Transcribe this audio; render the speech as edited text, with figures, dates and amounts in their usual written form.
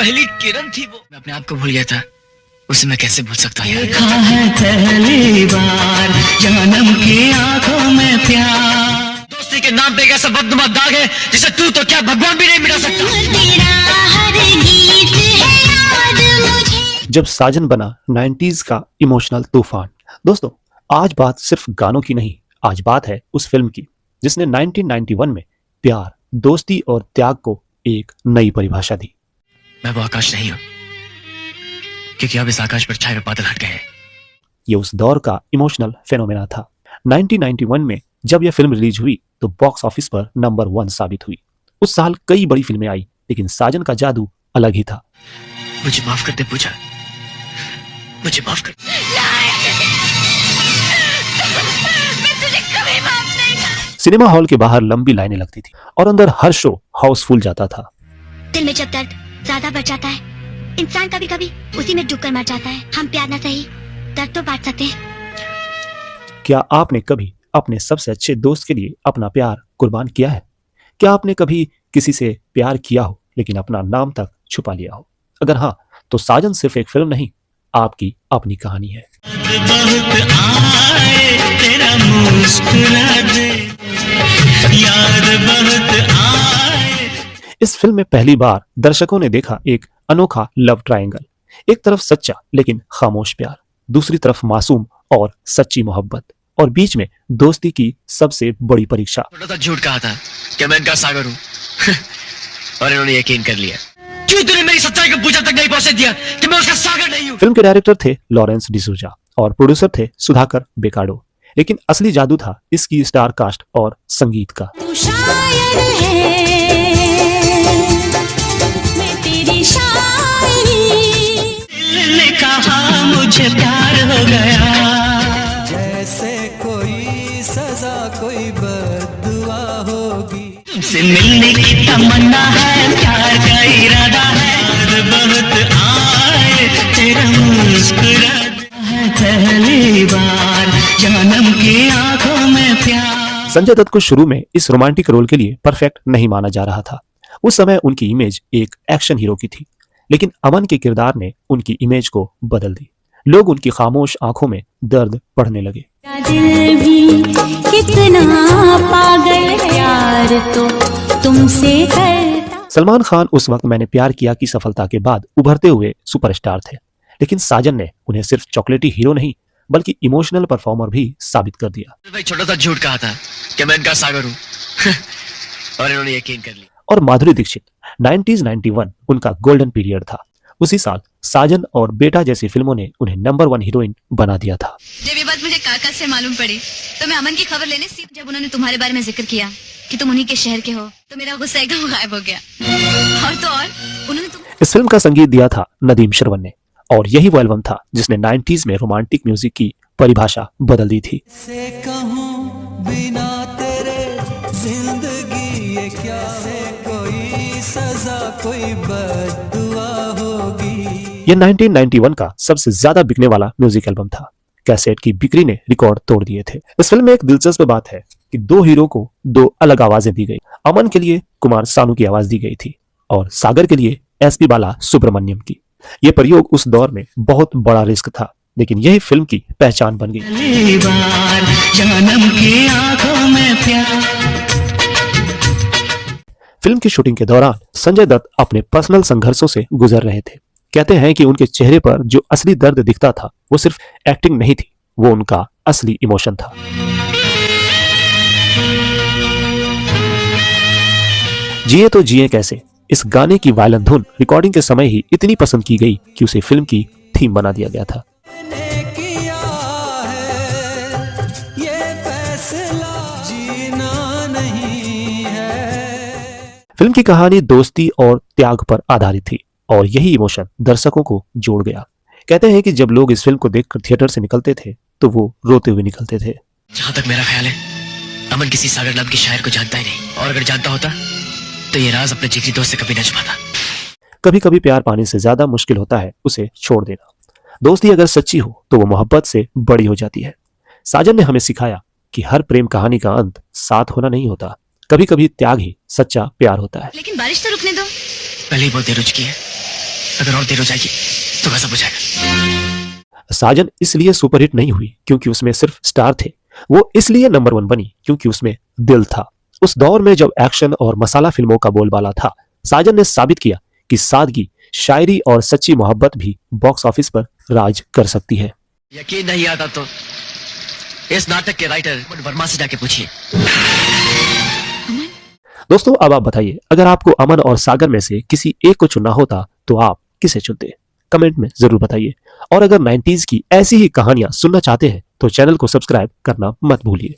पहली किरण थी वो। मैं अपने आप को भूल गया था, उसे मैं कैसे भूल सकता हूँ। देखा है पहली बार जन्म की आंखों में प्यार। दोस्ती के नाम पे एक ऐसा बदनुमा दाग है जिसे तू तो क्या भगवान भी नहीं मिटा सकता। तेरा हर गीत है याद मुझे। जब साजन बना 90s का इमोशनल तूफान। दोस्तों, आज बात सिर्फ गानों की नहीं, आज बात है उस फिल्म की जिसने 1991 में प्यार, दोस्ती और त्याग को एक नई परिभाषा दी। मैं वो आकाश नहीं हूँ, क्योंकि अब इस आकाश पर छाए हुए बादल हट गए हैं। ये उस दौर का इमोशनल फेनोमेना था। 1991 में जब यह फिल्म रिलीज हुई तो बॉक्स ऑफिस पर नंबर 1 साबित हुई। उस साल कई बड़ी फिल्में आई, लेकिन साजन का जादू अलग ही था। मुझे माफ कर दे पूजा, मुझे माफ कर। सिनेमा हॉल के बाहर लंबी लाइनें लगती थी और अंदर हर शो हाउसफुल जाता था। दिल में जब दर्द ज्यादा बढ़ जाता है, इंसान कभी कभी उसी में डूबकर मर जाता है। हम प्यार न सही, दर्द तो बांट सकते हैं। क्या आपने कभी अपने सबसे अच्छे दोस्त के लिए अपना प्यार कुर्बान किया है? क्या आपने कभी किसी से प्यार किया हो लेकिन अपना नाम तक छुपा लिया हो? अगर हाँ, तो साजन सिर्फ एक फिल्म नहीं, आपकी अपनी कहानी है। बहुत आए तेरा मुस्कुरा दे, याद बहुत आए। इस फिल्म में पहली बार दर्शकों ने देखा एक अनोखा लव ट्रायंगल। एक तरफ सच्चा लेकिन खामोश प्यार, दूसरी तरफ मासूम और सच्ची मोहब्बत, और बीच में दोस्ती की सबसे बड़ी परीक्षा। छोटा सा झूठ कहा था कि मैं इनका सागर हूँ और इन्होंने यकीन कर लिया। क्यों तूने मेरी सच्चाई को पूछा तक नहीं पहुंचे दिया कि मैं उसका सागर नहीं हूँ। फिल्म के डायरेक्टर थे लॉरेंस डिसूजा और प्रोड्यूसर थे सुधाकर बेकाडो, लेकिन असली जादू था इसकी स्टार कास्ट और संगीत का। तू शायर है, मैं तेरी शायरी। दिल ने कहा मुझे प्यार हो गया, जैसे कोई सजा कोई बद्दुआ होगी। तुमसे मिलने की तमन्ना है, प्यार का इरादा है, बहुत आए तेरा मुस्कुरा है पहली बार जन्म की आंखों में प्यार। संजय दत्त को शुरू में इस रोमांटिक रोल के लिए परफेक्ट नहीं माना जा रहा था। उस समय उनकी इमेज एक एक्शन हीरो की थी, लेकिन अमन के किरदार ने उनकी इमेज को बदल दी। लोग उनकी खामोश आंखों में दर्द पढ़ने लगे। दिल भी कितना पागल है, यार तो तुमसे करता। सलमान खान उस वक्त मैंने प्यार किया की सफलता के बाद उभरते हुए सुपरस्टार थे, लेकिन साजन ने उन्हें सिर्फ चॉकलेटी हीरो नहीं बल्कि इमोशनल परफॉर्मर भी साबित कर दिया। भाई छोटा सा झूठ कहा था कि मैं इनका सागर हूँ और इन्होंने यकीन कर लिया। और माधुरी दीक्षित 91 उनका गोल्डन पीरियड था। उसी साल साजन और बेटा जैसी फिल्मों ने उन्हें नंबर 1 हीरोइन बना दिया था। जब ये बात मुझे काका से मालूम पड़ी तो मैं अमन की खबर लेने जब उन्होंने तुम्हारे बारे में जिक्र किया कि तुम उन्हीं के शहर के हो, तो मेरा गुस्सा एकदम गायब हो गया। और तो और उन्होंने इस फिल्म का संगीत दिया था नदीम श्रवण ने, और यही वो एल्बम था जिसने 90s में रोमांटिक म्यूजिक की परिभाषा बदल दी थी। से कहूं बिना तेरे जिंदगी ये क्या, से कोई सजा कोई बद्दुआ होगी। ये 1991 का सबसे ज्यादा बिकने वाला म्यूजिक एल्बम था। कैसेट की बिक्री ने रिकॉर्ड तोड़ दिए थे। इस फिल्म में एक दिलचस्प बात है कि 2 हीरो को 2 अलग आवाजें दी गई। अमन के लिए कुमार सानू की आवाज दी गई थी और सागर के लिए एसपी बाला सुब्रमण्यम की। यह प्रयोग उस दौर में बहुत बड़ा रिस्क था, लेकिन यही फिल्म की पहचान बन गई। फिल्म की शूटिंग के दौरान संजय दत्त अपने पर्सनल संघर्षों से गुजर रहे थे। कहते हैं कि उनके चेहरे पर जो असली दर्द दिखता था वो सिर्फ एक्टिंग नहीं थी, वो उनका असली इमोशन था। जिए तो जिए कैसे, इस गाने की वायलिन धुन रिकॉर्डिंग के समय ही इतनी पसंद की गई कि उसे फिल्म की थीम बना दिया गया था। फिल्म की कहानी दोस्ती और त्याग पर आधारित थी और यही इमोशन दर्शकों को जोड़ गया। कहते हैं कि जब लोग इस फिल्म को देखकर थिएटर से निकलते थे तो वो रोते हुए निकलते थे। जहाँ तक मेरा ख्याल है अमन किसी सागर नाम के शायर को जानता ही नहीं, और अगर जानता होता तो ये राज अपने जिगरी दोस्त से कभी न छुपाता। कभी कभी प्यार पाने से ज्यादा मुश्किल होता है उसे छोड़ देना। दोस्ती अगर सच्ची हो तो वो मोहब्बत से बड़ी हो जाती है। साजन ने हमें सिखाया कि हर प्रेम कहानी का अंत साथ होना नहीं होता, कभी कभी त्याग ही सच्चा प्यार होता है। लेकिन बारिश तो रुकने दो। पहले ही बहुत देर हो चुकी है, अगर और देर हो जाएगी तो गजब हो जाएगा। साजन इसलिए सुपरहिट नहीं हुई क्योंकि उसमें सिर्फ स्टार थे, वो इसलिए नंबर 1 बनी क्योंकि उसमें दिल था। उस दौर में जब एक्शन और मसाला फिल्मों का बोलबाला था, साजन ने साबित किया कि सादगी, शायरी और सच्ची मोहब्बत भी बॉक्स ऑफिस पर राज कर सकती है। यकीन नहीं आता तो इस नाटक के राइटर वर्मा से जाके पूछिए। दोस्तों अब आप बताइए, अगर आपको अमन और सागर में से किसी एक को चुनना होता तो आप किसे चुनते? कमेंट में जरूर बताइए। और अगर 90s की ऐसी ही कहानियां सुनना चाहते हैं तो चैनल को सब्सक्राइब करना मत भूलिए।